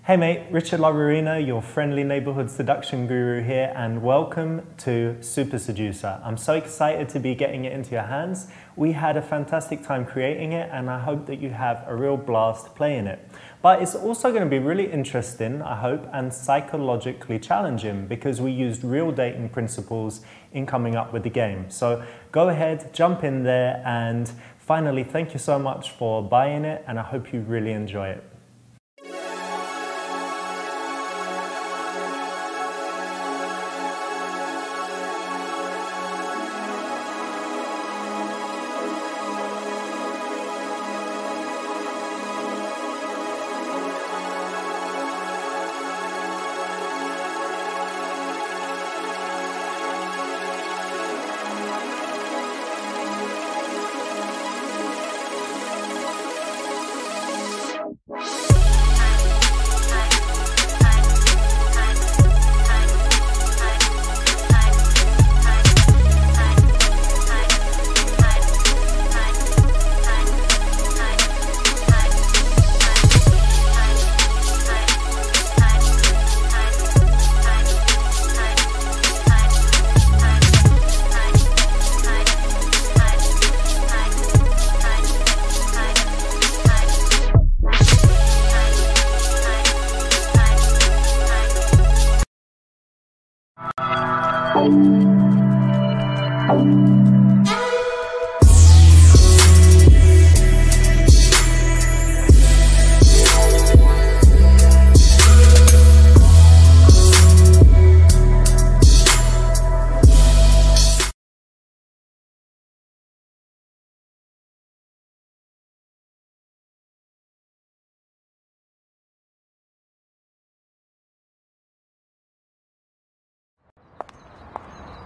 Hey mate, Richard Laurina, your friendly neighborhood seduction guru here, and welcome to Super Seducer. I'm so excited to be getting it into your hands. We had a fantastic time creating it, and I hope that you have a real blast playing it. But it's also going to be really interesting, I hope, and psychologically challenging because we used real dating principles in coming up with the game. So go ahead, jump in there, and finally, thank you so much for buying it, and I hope you really enjoy it.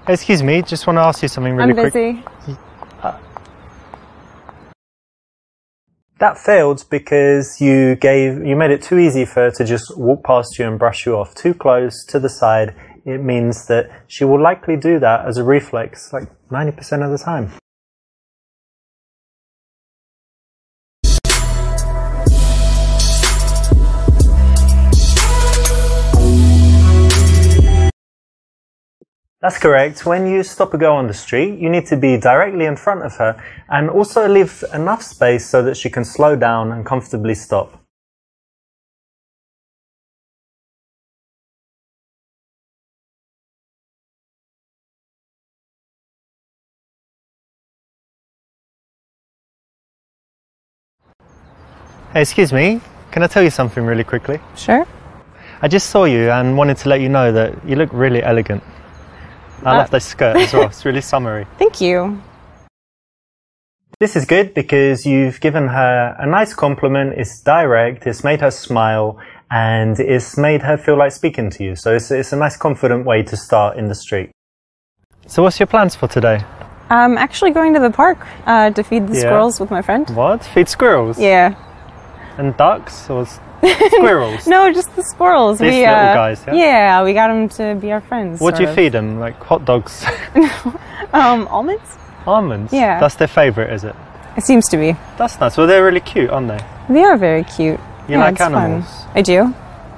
Excuse me, just want to ask you something really quick. I'm busy. That failed because you made it too easy for her to just walk past you and brush you off. Too close, to the side. It means that she will likely do that as a reflex, like 90% of the time. That's correct. When you stop a girl on the street, you need to be directly in front of her and also leave enough space so that she can slow down and comfortably stop. Hey, excuse me, can I tell you something really quickly? Sure. I just saw you and wanted to let you know that you look really elegant. I love this skirt as well, it's really summery. Thank you. This is good because you've given her a nice compliment, it's direct, it's made her smile, and it's made her feel like speaking to you. So it's a nice confident way to start in the street. So what's your plans for today? I'm actually going to the park to feed the squirrels with my friend. What? Feed squirrels? Yeah. And ducks or squirrels? No, just the squirrels. These little guys, yeah? Yeah, we got them to be our friends. What do you feed them? Like hot dogs? Almonds? Almonds? Yeah. That's their favourite, is it? It seems to be. That's nice. Well, they're really cute, aren't they? They are very cute. You like animals? Fun. I do.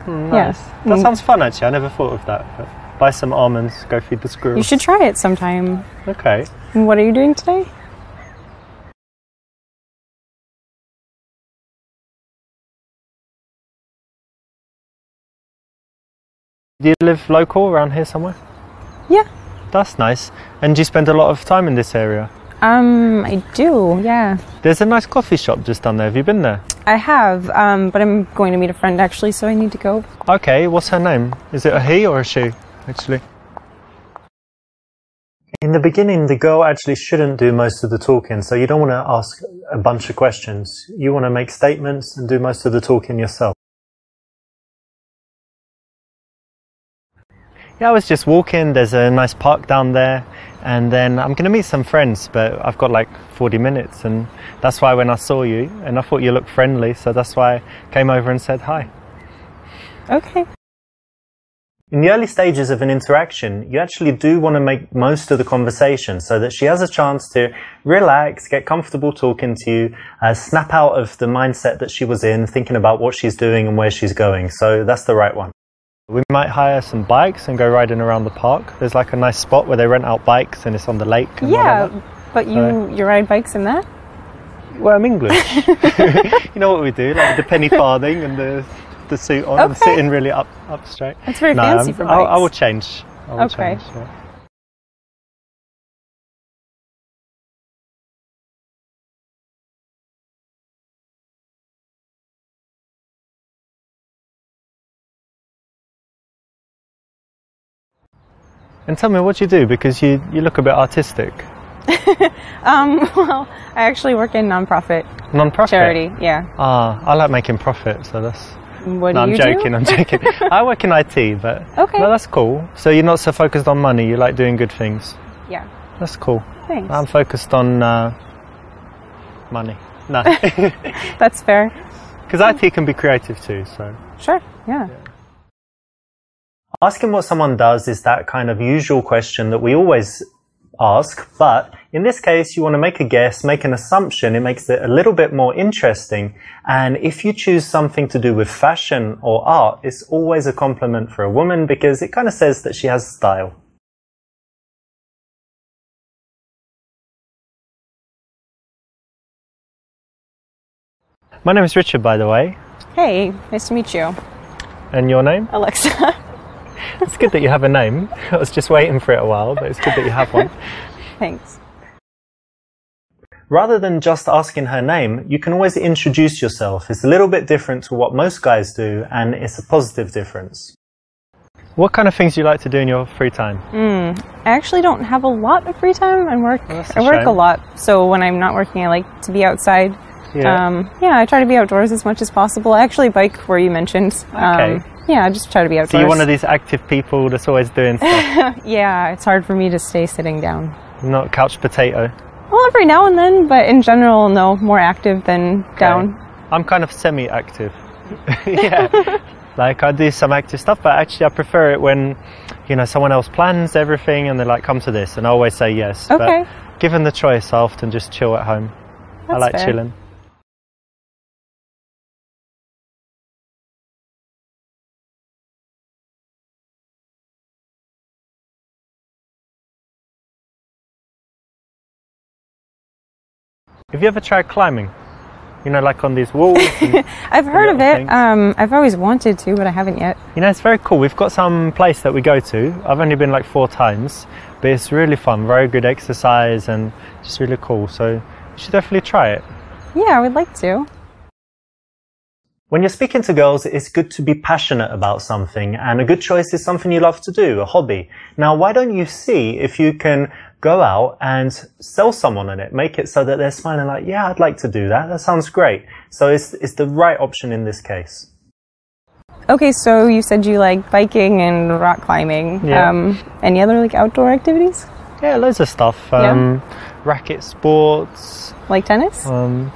Nice. Yeah. That sounds fun, actually. I never thought of that. But buy some almonds, go feed the squirrels. You should try it sometime. Okay. And what are you doing today? Do you live local around here somewhere? Yeah. That's nice. And do you spend a lot of time in this area? I do, yeah. There's a nice coffee shop just down there. Have you been there? I have, but I'm going to meet a friend actually, so I need to go. Okay, what's her name? Is it a he or a she, actually? In the beginning, the girl actually shouldn't do most of the talking, so you don't want to ask a bunch of questions. You want to make statements and do most of the talking yourself. Yeah, I was just walking, there's a nice park down there, and then I'm going to meet some friends, but I've got like 40 minutes, and that's why when I saw you, and I thought you looked friendly, so that's why I came over and said hi. Okay. In the early stages of an interaction, you actually do want to make most of the conversation so that she has a chance to relax, get comfortable talking to you, snap out of the mindset that she was in, thinking about what she's doing and where she's going. So that's the right one. We might hire some bikes and go riding around the park. There's like a nice spot where they rent out bikes and it's on the lake. And yeah, but you ride bikes in that? Well, I'm English. You know what we do, like the penny farthing and the suit on and sitting really up straight. That's very fancy for bikes. I will change. Change, yeah. And tell me what you do, because you look a bit artistic. Well, I actually work in non-profit charity. Yeah. I like making profit, so that's... What do you do? I'm joking. I work in IT, but okay. No, that's cool. So you're not so focused on money, you like doing good things. Yeah. That's cool. Thanks. I'm focused on money. No. That's fair. Because IT can be creative too, so... Sure, yeah. Asking what someone does is that kind of usual question that we always ask, but in this case you want to make a guess, make an assumption. It makes it a little bit more interesting, and if you choose something to do with fashion or art, it's always a compliment for a woman because it kind of says that she has style. My name is Richard, by the way. Hey, nice to meet you. And your name? Alexa. It's good that you have a name. I was just waiting for it a while, but it's good that you have one. Thanks. Rather than just asking her name, you can always introduce yourself. It's a little bit different to what most guys do, and it's a positive difference. What kind of things do you like to do in your free time? I actually don't have a lot of free time. I work a lot, so when I'm not working, I like to be outside. Yeah. I try to be outdoors as much as possible. I actually bike where you mentioned. Okay. Yeah, I just try to be outdoors. So you're one of these active people that's always doing stuff? Yeah, it's hard for me to stay sitting down. Not couch potato? Well, every now and then, but in general, no, more active than down. I'm kind of semi-active. Yeah. Like I do some active stuff, but actually I prefer it when, you know, someone else plans everything and they're like, come to this, and I always say yes. Okay. But given the choice, I often just chill at home. That's I like fair. chilling. Have you ever tried climbing? You know, like on these walls? I've heard of it. I've always wanted to, but I haven't yet. You know, it's very cool. We've got some place that we go to. I've only been like 4 times, but it's really fun. Very good exercise and just really cool. So you should definitely try it. Yeah, I would like to. When you're speaking to girls, it's good to be passionate about something, and a good choice is something you love to do, a hobby. Now, why don't you see if you can go out and sell someone on it, make it so that they're smiling like, yeah, I'd like to do that. That sounds great. So it's the right option in this case. Okay, so you said you like biking and rock climbing. Yeah. Any other like outdoor activities? Yeah, loads of stuff. Racket sports. Like tennis?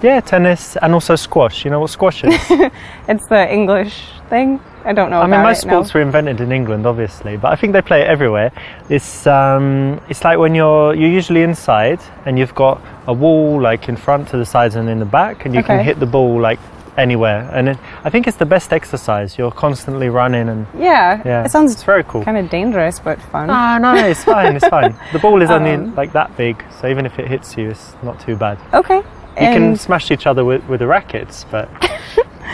Yeah, tennis and also squash. You know what squash is? It's the English thing. I don't know about it. I mean, most sports were invented in England, obviously, but I think they play it everywhere. It's like when you're usually inside and you've got a wall like in front, to the sides and in the back, and you can hit the ball like anywhere. And I think it's the best exercise. You're constantly running and yeah. It sounds it's very cool. Kind of dangerous, but fun. No, it's fine. It's fine. The ball is only like that big, so even if it hits you, it's not too bad. Okay. You can smash each other with the rackets, but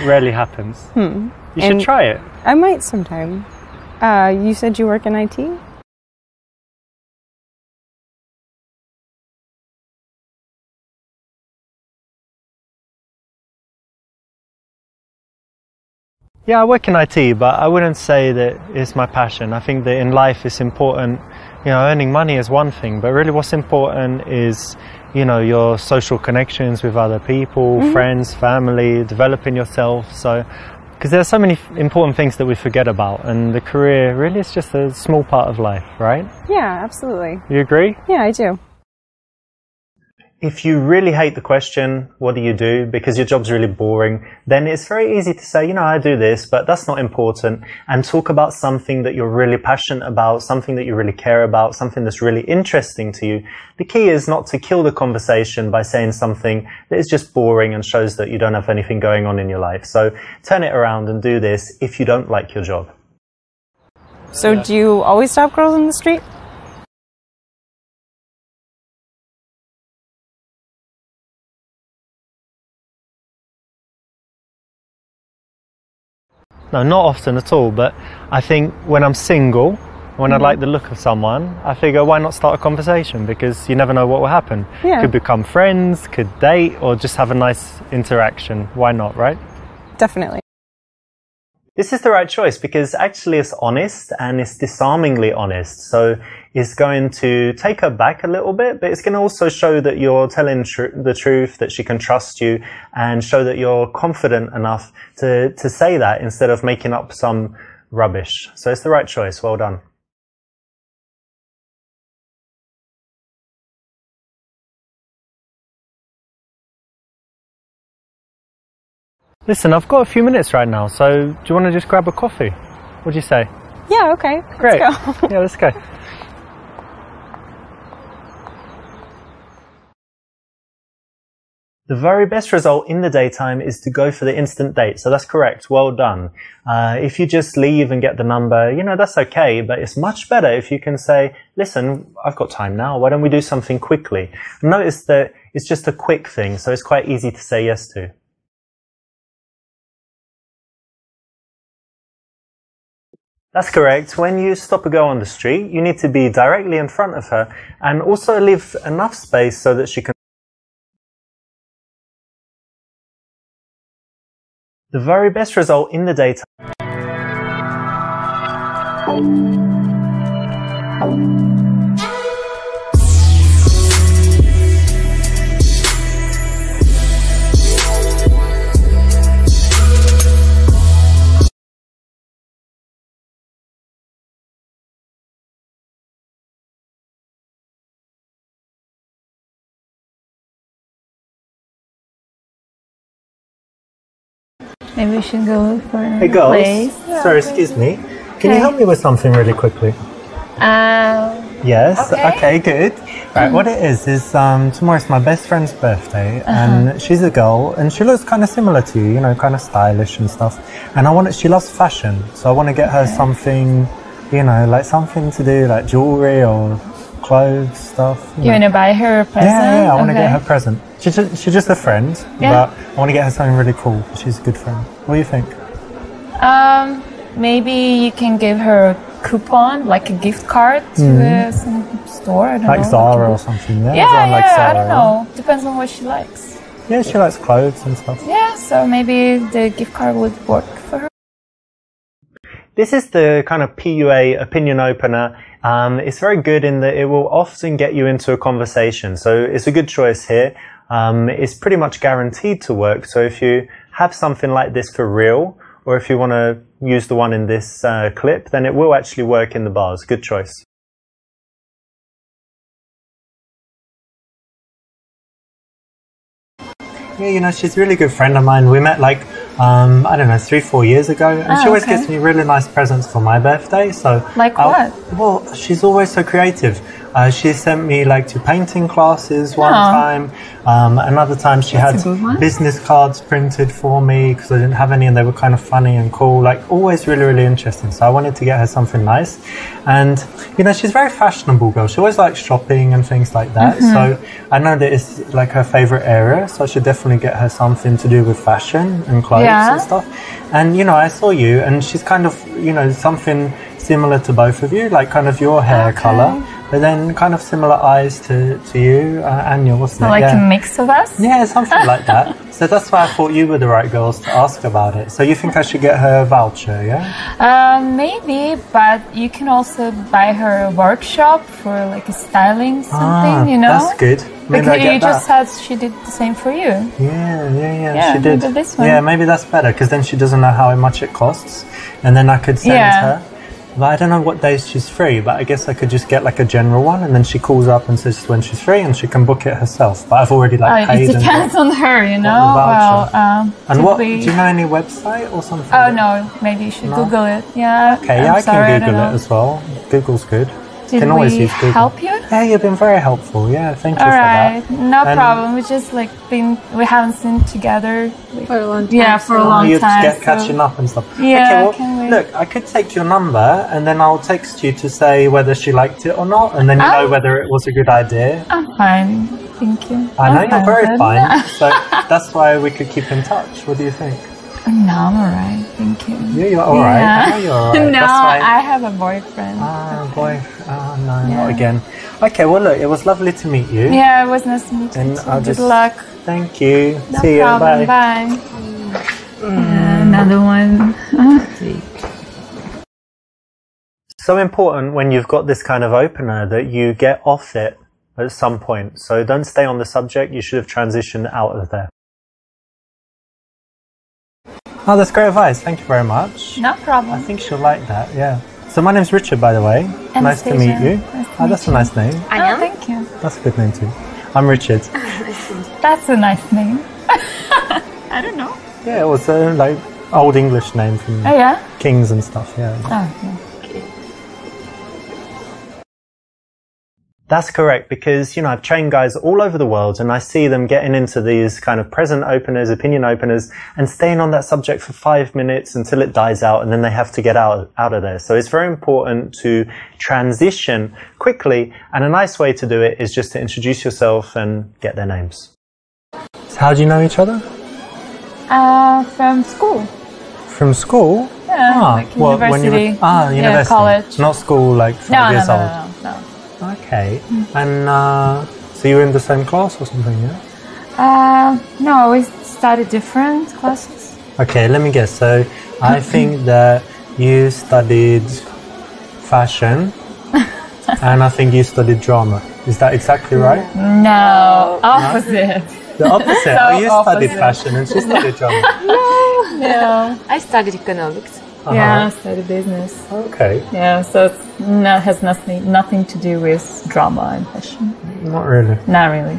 rarely happens. You should try it. I might sometime. You said you work in IT? Yeah, I work in IT, but I wouldn't say that it's my passion. I think that in life it's important, you know, earning money is one thing, but really what's important is, you know, your social connections with other people, friends, family, developing yourself. So, because there are so many important things that we forget about, and the career really is just a small part of life, right? Yeah, absolutely. You agree? Yeah, I do. If you really hate the question, what do you do? Because your job's really boring, then it's very easy to say, you know, I do this, but that's not important, and talk about something that you're really passionate about, something that you really care about, something that's really interesting to you. The key is not to kill the conversation by saying something that is just boring and shows that you don't have anything going on in your life. So turn it around and do this if you don't like your job. So do you always stop girls in the street? No, not often at all, but I think when I'm single, when I like the look of someone, I figure why not start a conversation, because you never know what will happen. Yeah. Could become friends, could date, or just have a nice interaction. Why not, right? Definitely. This is the right choice because actually it's honest and it's disarmingly honest. So it's going to take her back a little bit, but it's going to also show that you're telling the truth, that she can trust you, and show that you're confident enough to say that instead of making up some rubbish. So it's the right choice. Well done. Listen, I've got a few minutes right now, so do you want to just grab a coffee? What do you say? Yeah, okay. Great. Let's go. Yeah, let's go. The very best result in the daytime is to go for the instant date. So that's correct. Well done. If you just leave and get the number, you know, that's okay. But it's much better if you can say, listen, I've got time now. Why don't we do something quickly? Notice that it's just a quick thing, so it's quite easy to say yes to. That's correct. When you stop a girl on the street, you need to be directly in front of her and also leave enough space so that she can. The very best result in the daytime. Maybe we should go for another Hey girls, place. sorry, excuse me. Can you help me with something really quickly? Yes, okay, good. Right, what it is tomorrow's my best friend's birthday, and she's a girl, and she looks kind of similar to you, you know, kind of stylish and stuff. And she loves fashion, so I want to get her something, you know, like something to do, like jewelry or clothes, stuff. You want to buy her a present? Yeah, I want to get her a present. She's just a friend, but I want to get her something really cool. She's a good friend. What do you think? Maybe you can give her a coupon, like a gift card to some store. I don't know. Like Zara or something, yeah? I don't know. Depends on what she likes. Yeah, she likes clothes and stuff. Yeah, so maybe the gift card would work for her. This is the kind of PUA opinion opener. It's very good in that it will often get you into a conversation. So it's a good choice here. It's pretty much guaranteed to work. So if you have something like this for real, or if you want to use the one in this clip, then it will actually work in the bars. Good choice. Yeah, you know, she's a really good friend of mine. We met like, I don't know, 3-4 years ago. And she always gets me really nice presents for my birthday. So, like what? Well, she's always so creative. She sent me like to painting classes one time. Another time she had business cards printed for me because I didn't have any and they were kind of funny and cool. Like always really, really interesting. So I wanted to get her something nice. And, you know, she's a very fashionable girl. She always likes shopping and things like that. So I know that it's like her favorite area. So I should definitely get her something to do with fashion and clothes and stuff. And, you know, I saw you and she's kind of, you know, something similar to both of you, like kind of your hair color. But then kind of similar eyes to you and yours. So like a mix of us? Yeah, something like that. So that's why I thought you were the right girls to ask about it. So you think I should get her a voucher, yeah? Maybe, but you can also buy her a workshop for like a styling something, you know? That's good. Maybe because you just said she did the same for you. Yeah, she did. This one. Yeah, maybe that's better because then she doesn't know how much it costs. And then I could send her. But I don't know what days she's free, but I guess I could just get like a general one, and then she calls up and says when she's free, and she can book it herself. But I've already like paid. It depends on her, you know. Well, and what? Do you know any website or something? Oh no, maybe you should Google it. Yeah. Okay, yeah, I can Google it as well. Google's good. Did can always use Google. help you? Yeah, you've been very helpful. Yeah, thank you for that. No problem. We just like we haven't seen together for a long time. Yeah, for a long time. You're catching up and stuff. Yeah. Okay, well, look, I could take your number and then I'll text you to say whether she liked it or not, and then you know whether it was a good idea. I'm fine, thank you. I know you're very fine, so that's why we could keep in touch. What do you think? No, I'm alright, thank you. Yeah, you're alright. Yeah. I know you're alright. No, I have a boyfriend. No, not again. Okay, well look, it was lovely to meet you. Yeah, it was nice to meet you too. Good luck. Thank you. No See problem. you. Bye. Another one. So important when you've got this kind of opener that you get off it at some point. So don't stay on the subject. You should have transitioned out of there. Oh, that's great advice. Thank you very much. No problem. I think she'll like that, yeah. So my name's Richard, by the way. Nice to meet you. That's a nice name. Oh, thank you. That's a good name too. I'm Richard. That's a nice name. I don't know. Yeah, it was a like old English name from kings and stuff, yeah. Oh, yeah. That's correct, because, you know, I've trained guys all over the world and I see them getting into these kind of present openers, opinion openers, and staying on that subject for 5 minutes until it dies out, and then they have to get out of there. So it's very important to transition quickly, and a nice way to do it is just to introduce yourself and get their names. So how do you know each other? From school. From school? Yeah, like university. University. Yeah, college. Not school like 5 years old. No. Okay. And so you were in the same class or something, yeah? No, we studied different classes. Okay, let me guess. So I think that you studied fashion and I think you studied drama. Is that exactly right? No, opposite. The opposite. So oh, you studied fashion and she studied drama. No. I studied economics. Yeah, I studied business. Okay. Yeah, so it has nothing to do with drama and fashion. Not really. Not really.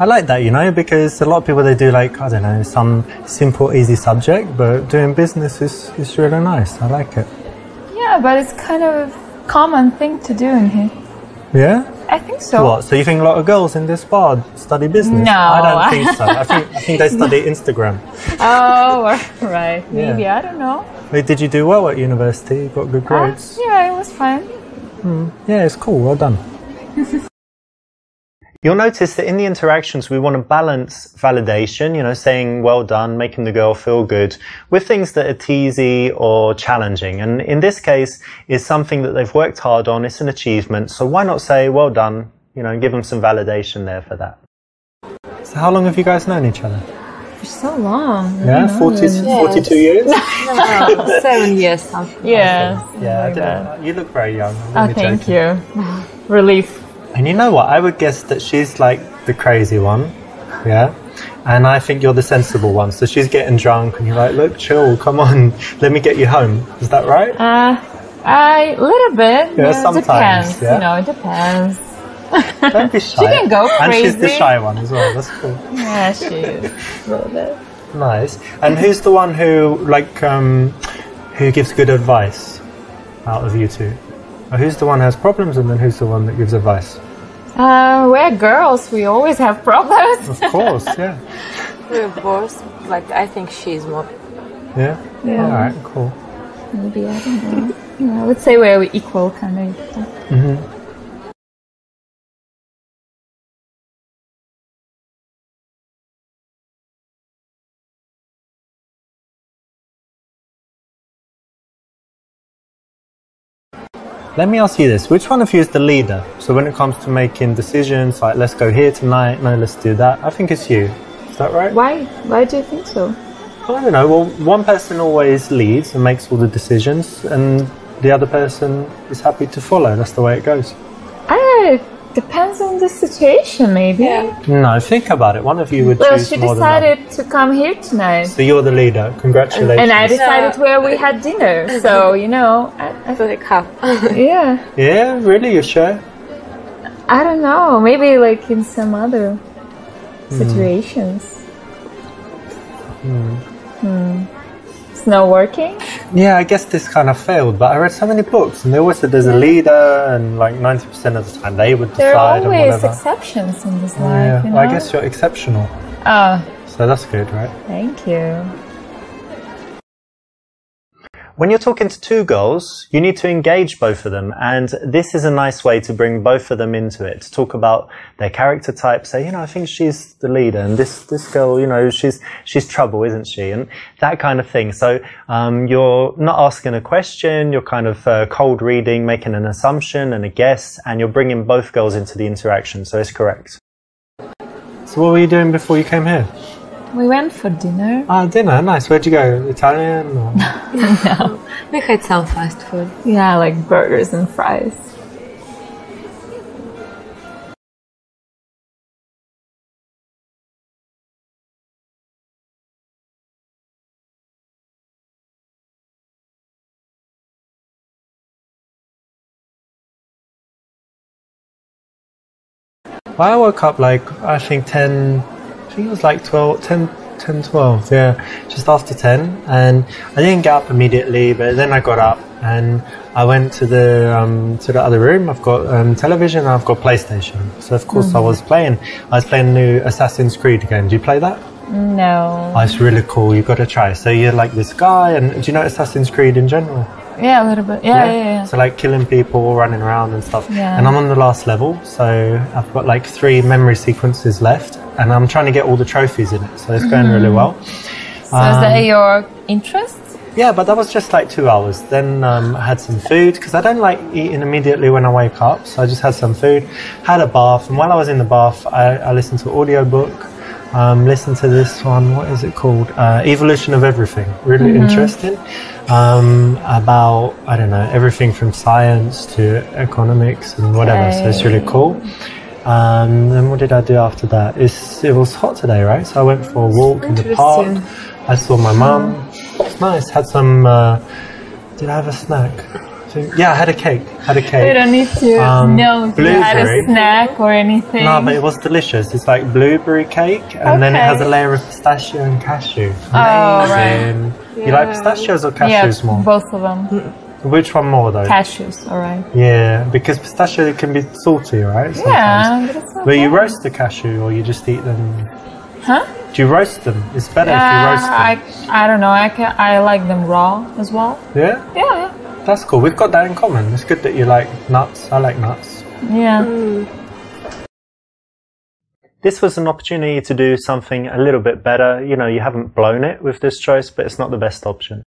I like that, you know, because a lot of people, they do like, I don't know, some simple, easy subject, but doing business is really nice. I like it. Yeah, but it's kind of a common thing to do in here. Yeah? I think so. What? So you think a lot of girls in this bar study business? No. I don't think so. I think they study Instagram. Oh, right. Maybe. Yeah. I don't know. Wait, did you do well at university? You got good grades? Yeah, it was fine. Yeah, it's cool. Well done. You'll notice that in the interactions, we want to balance validation, you know, saying well done, making the girl feel good, with things that are teasy or challenging. And in this case, it's something that they've worked hard on. It's an achievement. So why not say well done, you know, and give them some validation there for that. So how long have you guys known each other? For so long. Yeah, 42 years? No, 7 years. Something. Yeah. Yeah, you look very young. Oh, thank you. Relief. And you know what? I would guess that she's like the crazy one, yeah? And I think you're the sensible one. So she's getting drunk and you're like, look, chill, come on, let me get you home. Is that right? A little bit. Yeah, sometimes. Depends. Yeah? You know, it depends. Don't be shy. She can go crazy. And she's the shy one as well. That's cool. Yeah, she is. A little bit. Nice. And who's the one who, like, who gives good advice out of you two? Or who's the one who has problems, and then who's the one that gives advice? We're girls. We always have problems. Of course, yeah. We're both. Like, I think she's more. Yeah? Yeah. All right, cool. Maybe, I don't know. Yeah, I would say we're equal, kind of. Mm-hmm. Let me ask you this. Which one of you is the leader? So when it comes to making decisions, like let's go here tonight, no, let's do that. I think it's you. Is that right? Why? Why do you think so? Well, I don't know. Well, one person always leads and makes all the decisions, and the other person is happy to follow. That's the way it goes. Depends on the situation, maybe. Yeah. No, think about it. One of you would choose She more than the other. decided to come here tonight. So you're the leader. Congratulations. And I decided where we had dinner. So, you know. I feel like half. Yeah. Yeah, really? You're sure? I don't know. Maybe like in some other situations. It's not working? Yeah, I guess this kind of failed, but I read so many books and they always said there's a leader and like 90% of the time they would There decide are and always whatever. exceptions in this Yeah, life, you know? well, I guess you're exceptional. Oh, So that's good, right? thank you. When you're talking to two girls, you need to engage both of them. And this is a nice way to bring both of them into it, to talk about their character type, say, you know, I think she's the leader and this girl, you know, she's trouble, isn't she? And that kind of thing. So, you're not asking a question, you're kind of cold reading, making an assumption and a guess, and you're bringing both girls into the interaction. So it's correct. So what were you doing before you came here? We went for dinner. Ah, dinner, nice. Where'd you go? Italian? Or? No. We had some fast food. Yeah, like burgers and fries. Well, I woke up like, I think it was like 12, yeah, just after 10. And I didn't get up immediately, but then I got up and I went to the other room. I've got television and I've got PlayStation. So of course I was playing the new Assassin's Creed game. Do you play that? No. Oh, it's really cool. You've got to try. So you're like this guy, and do you know Assassin's Creed in general? Yeah, a little bit. Yeah. So like killing people, running around and stuff. Yeah. And I'm on the last level, so I've got like 3 memory sequences left, and I'm trying to get all the trophies in it. So it's going really well. So is that your interest? Yeah, but that was just like 2 hours. Then I had some food, because I don't like eating immediately when I wake up. So I just had some food, had a bath, and while I was in the bath, I listened to an audiobook. Listen to this one, what is it called? Evolution of Everything. Really interesting. About, I don't know, everything from science to economics and whatever. So it's really cool. Then what did I do after that? It was hot today, right? So I went for a walk in the park. I saw my mum. It's nice. Had some, did I have a snack? Yeah, I had a cake. We don't need to know if you had a snack or anything. No, but it was delicious. It's like blueberry cake, and then it has a layer of pistachio and cashew. Amazing. Oh, right. You like pistachios or cashews more? Both of them. Which one more though? Cashews, alright. Yeah, because pistachio can be salty, right? Sometimes. Yeah, but it's not But you bad. roast the cashew or you just eat them? Huh? Do you roast them? It's better if you roast them. I don't know. I like them raw as well. Yeah? Yeah. That's cool. We've got that in common. It's good that you like nuts. I like nuts. Yeah. This was an opportunity to do something a little bit better. You know, you haven't blown it with this choice, but it's not the best option.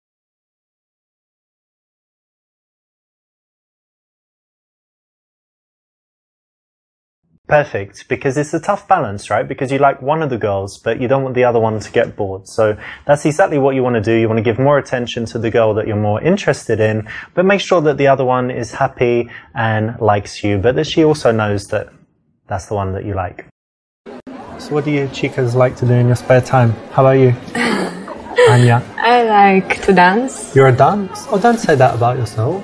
Perfect, because it's a tough balance, right? Because you like one of the girls, but you don't want the other one to get bored. So that's exactly what you want to do. You want to give more attention to the girl that you're more interested in, but make sure that the other one is happy and likes you, but that she also knows that that's the one that you like. So what do you chicas like to do in your spare time? How about you? Anya? I like to dance. You're a dance? Oh, don't say that about yourself.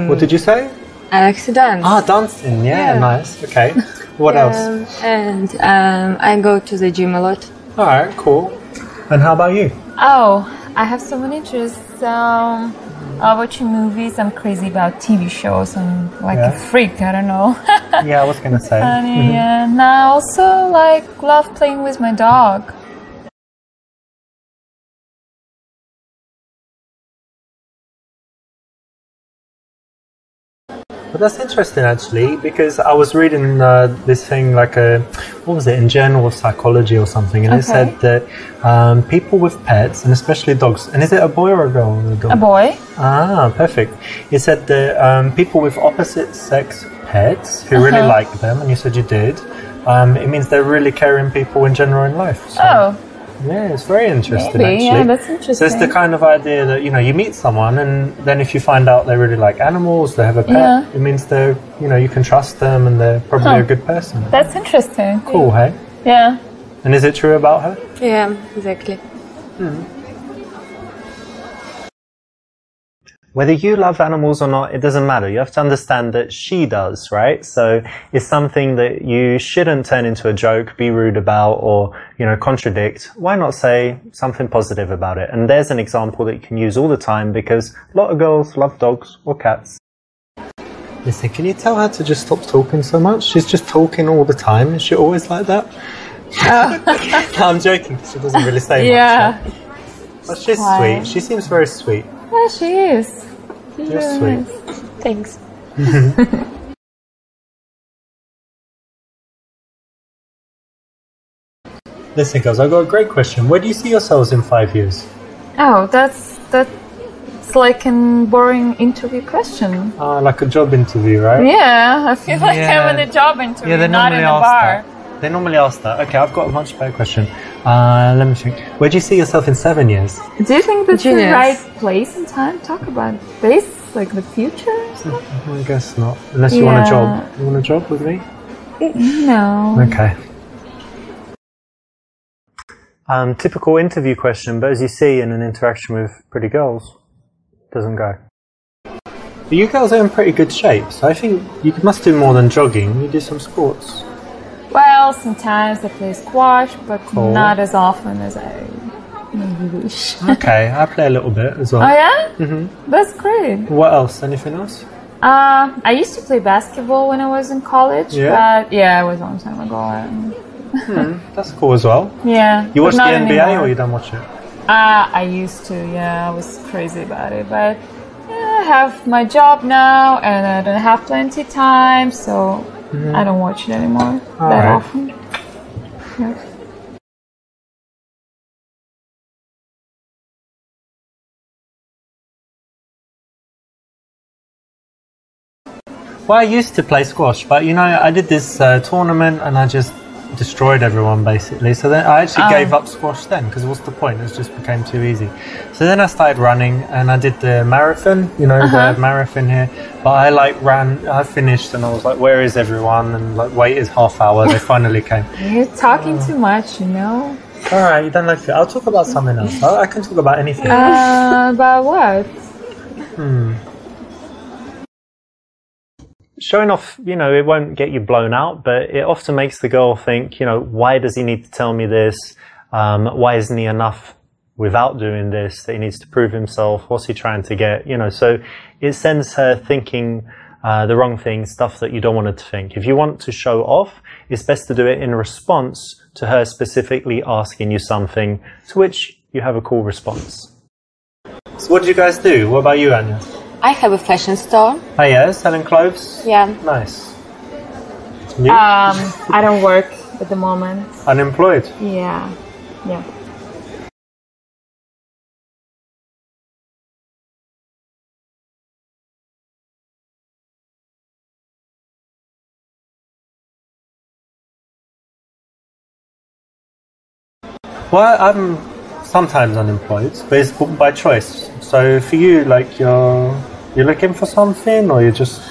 What did you say? I like to dance. Ah, dancing. Yeah, nice. Okay. What else? And I go to the gym a lot. All right, cool. And how about you? Oh, I have so many interests. I watch movies. I'm crazy about TV shows. I'm like a freak. I don't know. Yeah, I was gonna say. And I also love playing with my dog. But that's interesting actually, because I was reading this thing what was it, in Journal of Psychology or something, and it said that people with pets, and especially dogs, and is it a boy or a girl? A boy. Ah, perfect. It said that people with opposite sex pets who really like them, and you said you did, it means they're really caring people in general in life. So, Yeah, it's very interesting, Maybe, actually. yeah, that's interesting. So it's the kind of idea that, you meet someone and then if you find out they really like animals, they have a pet, it means they're, you can trust them and they're probably a good person. That's interesting. Cool, hey? Yeah. And is it true about her? Yeah, exactly. Whether you love animals or not, it doesn't matter. You have to understand that she does, right? So it's something that you shouldn't turn into a joke, be rude about, or, contradict. Why not say something positive about it? And there's an example that you can use all the time because a lot of girls love dogs or cats. Listen, can you tell her to just stop talking so much? She's just talking all the time. Is she always like that? No, I'm joking because she doesn't really say much. Yeah. Right? But she's sweet. She seems very sweet. Yeah, she is. She's You're really sweet. nice. Thanks. Listen, girls, I've got a great question. Where do you see yourselves in 5 years? Oh, that's like a boring interview question. Like a job interview, right? Yeah, I feel like I'm in a job interview, not in a bar. They normally ask that. Okay, I've got a much better question. Let me think. Where do you see yourself in 7 years? Do you think that's Genius. the right place and time to talk about this? Like the future or something? I guess not. Unless you want a job. You want a job with me? No. Okay. Typical interview question, but as you see in an interaction with pretty girls, it doesn't go. But you girls are in pretty good shape, so I think you must do more than jogging. You do some sports. Well, sometimes I play squash, but Cool. not as often as I maybe wish. Okay, I play a little bit as well. Oh yeah? Mm-hmm. That's great. What else? Anything else? I used to play basketball when I was in college, but it was a long time ago. That's cool as well. Yeah. You watch the not NBA anymore. or you don't watch it? I used to, I was crazy about it, but I have my job now and I don't have plenty time, so I don't watch it anymore that often. Yeah. Well, I used to play squash, but I did this tournament and I just destroyed everyone basically. So then I actually gave up squash then because what's the point? It just became too easy. So then I started running and I did the marathon, the marathon here. But I finished and I was like, where is everyone? And waited half hour. They finally came. You're talking too much, All right, you don't like it. I'll talk about something else. I can talk about anything. About what? Showing off, it won't get you blown out, but it often makes the girl think, why does he need to tell me this? Why isn't he enough without doing this? That he needs to prove himself. What's he trying to get? So it sends her thinking the wrong things, stuff that you don't want her to think. If you want to show off, it's best to do it in response to her specifically asking you something, to which you have a cool response. So what do you guys do? What about you, Anya? I have a fashion store. Oh yeah, selling clothes? Yeah. Nice. You? I don't work at the moment. Unemployed? Yeah. Well, I'm sometimes unemployed, but it's by choice. So for you, you're looking for something, or you're just...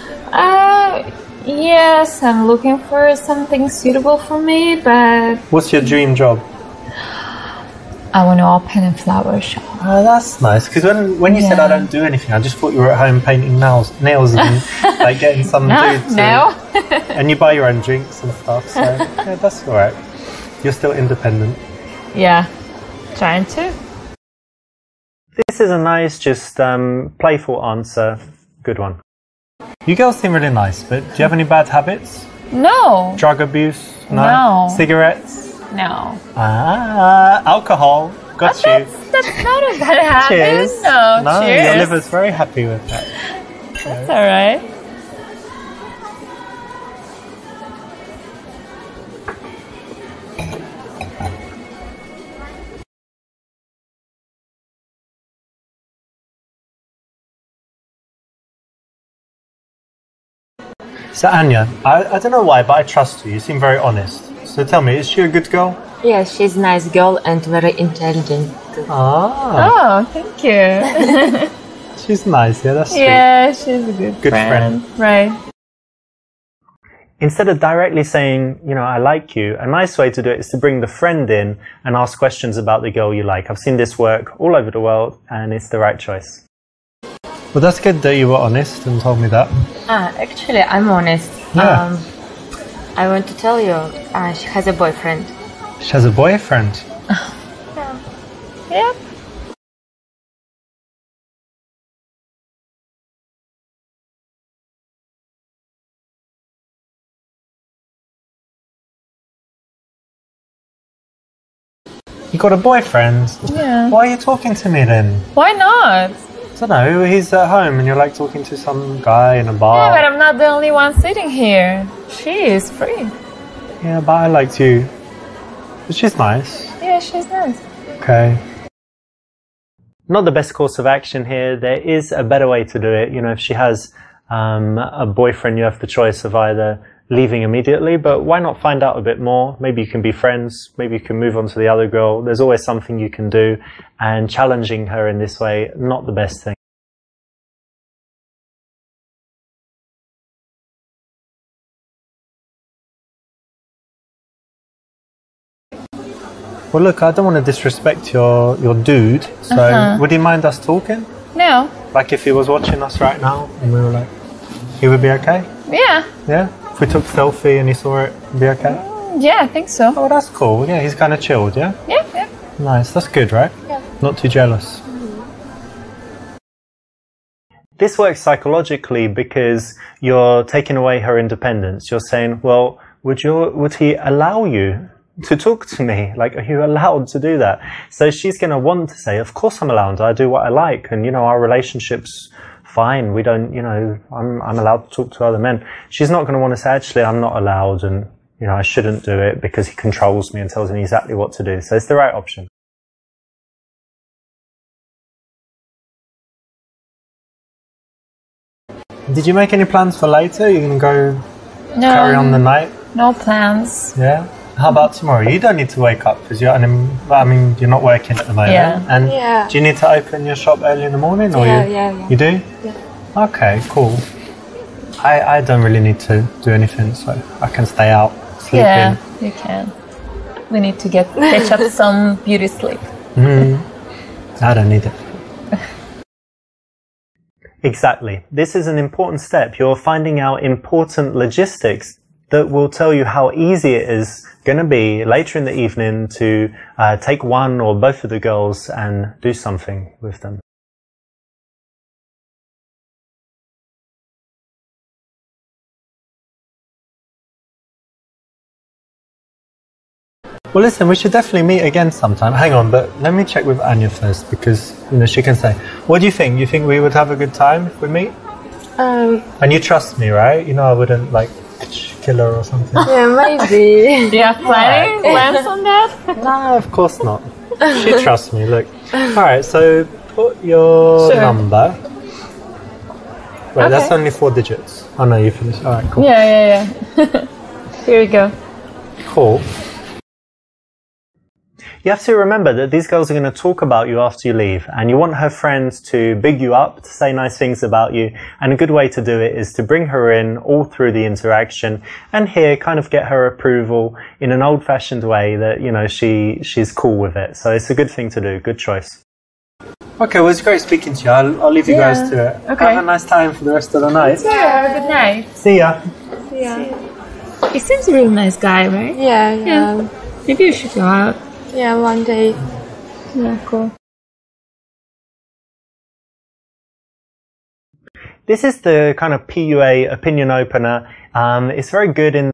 Yes, I'm looking for something suitable for me, but... What's your dream job? I want to open a flower shop. Oh, that's nice. Because when you said I don't do anything, I just thought you were at home painting nails and getting some dude to... No. And you buy your own drinks and stuff, so yeah, that's all right. You're still independent. Yeah, trying to. This is a nice, just playful answer. Good one. You girls seem really nice, but do you have any bad habits? No. Drug abuse? No. Cigarettes? No. Alcohol. Got you. That's not a bad habit. Cheers. No, cheers. Your liver's very happy with that. That's all right. So Anya, I don't know why, but I trust you. You seem very honest. So tell me, is she a good girl? Yeah, she's a nice girl and very intelligent. Ah. Oh, thank you. She's nice, yeah, that's sweet. Yeah, she's a good friend. Right. Instead of directly saying, you know, I like you, a nice way to do it is to bring the friend in and ask questions about the girl you like. I've seen this work all over the world and it's the right choice. Well, that's good that you were honest and told me that. Actually, I'm honest. Yeah. I want to tell you, she has a boyfriend. She has a boyfriend? Yep. You got a boyfriend? Yeah. Why are you talking to me then? Why not? I don't know, he's at home and you're like talking to some guy in a bar. Yeah, but I'm not the only one sitting here. She is free. Yeah, but I liked you. But she's nice. Yeah, she's nice. Okay. Not the best course of action here. There is a better way to do it. You know, if she has a boyfriend, you have the choice of either leaving immediately, but why not find out a bit more? Maybe you can be friends. Maybe you can move on to the other girl. There's always something you can do, and challenging her in this way, not the best thing. Well, look, I don't want to disrespect your dude, so would he mind us talking? No. Like if he was watching us right now and we were like, he would be okay? Yeah. Yeah? If we took a selfie and he saw it, it'd be okay? Yeah, I think so. Oh, that's cool. Yeah, he's kind of chilled, yeah? Yeah, yeah. Nice. That's good, right? Yeah. Not too jealous. This works psychologically because you're taking away her independence. You're saying, well, would he allow you to talk to me? Like, are you allowed to do that? So she's going to want to say, of course I'm allowed. I do what I like. And, you know, our relationship's fine. We don't, you know, I'm allowed to talk to other men. She's not going to want to say, actually, I'm not allowed and, you know, I shouldn't do it because he controls me and tells me exactly what to do. So it's the right option. Did you make any plans for later? You're going to go carry on the night? No plans. Yeah? How about tomorrow? You don't need to wake up because you're you're not working at the moment. Yeah. And do you need to open your shop early in the morning? Or Yeah. You do? Yeah. Okay, cool. I don't really need to do anything, so I can stay out, sleep Yeah, in. you can. We need to catch up some beauty sleep. I don't need it. Exactly. This is an important step. You're finding out important logistics that will tell you how easy it is going to be later in the evening to take one or both of the girls and do something with them. Well, listen, we should definitely meet again sometime. Hang on, but let me check with Anya first because, you know, she can say, what do you think? You think we would have a good time if we meet? And you trust me, right? You know I wouldn't, like, kill her or something. Yeah, maybe. Do you have plans on that? No, of course not. She trusts me, look. Alright, so put your number. Wait, that's only 4 digits. Oh no, you finished. Alright, cool. Yeah. Here we go. Cool. You have to remember that these girls are going to talk about you after you leave, and you want her friends to big you up, to say nice things about you, and a good way to do it is to bring her in all through the interaction, and here kind of get her approval in an old-fashioned way that, you know, she's cool with it. So it's a good thing to do. Good choice. Okay, well, it's great speaking to you. I'll leave you guys to it. Okay. Have a nice time for the rest of the night. Yeah, have a good night. See ya. He seems a real nice guy, right? Yeah. Maybe you should go out. Yeah, one day. Yeah, cool. This is the kind of PUA opinion opener. It's very good in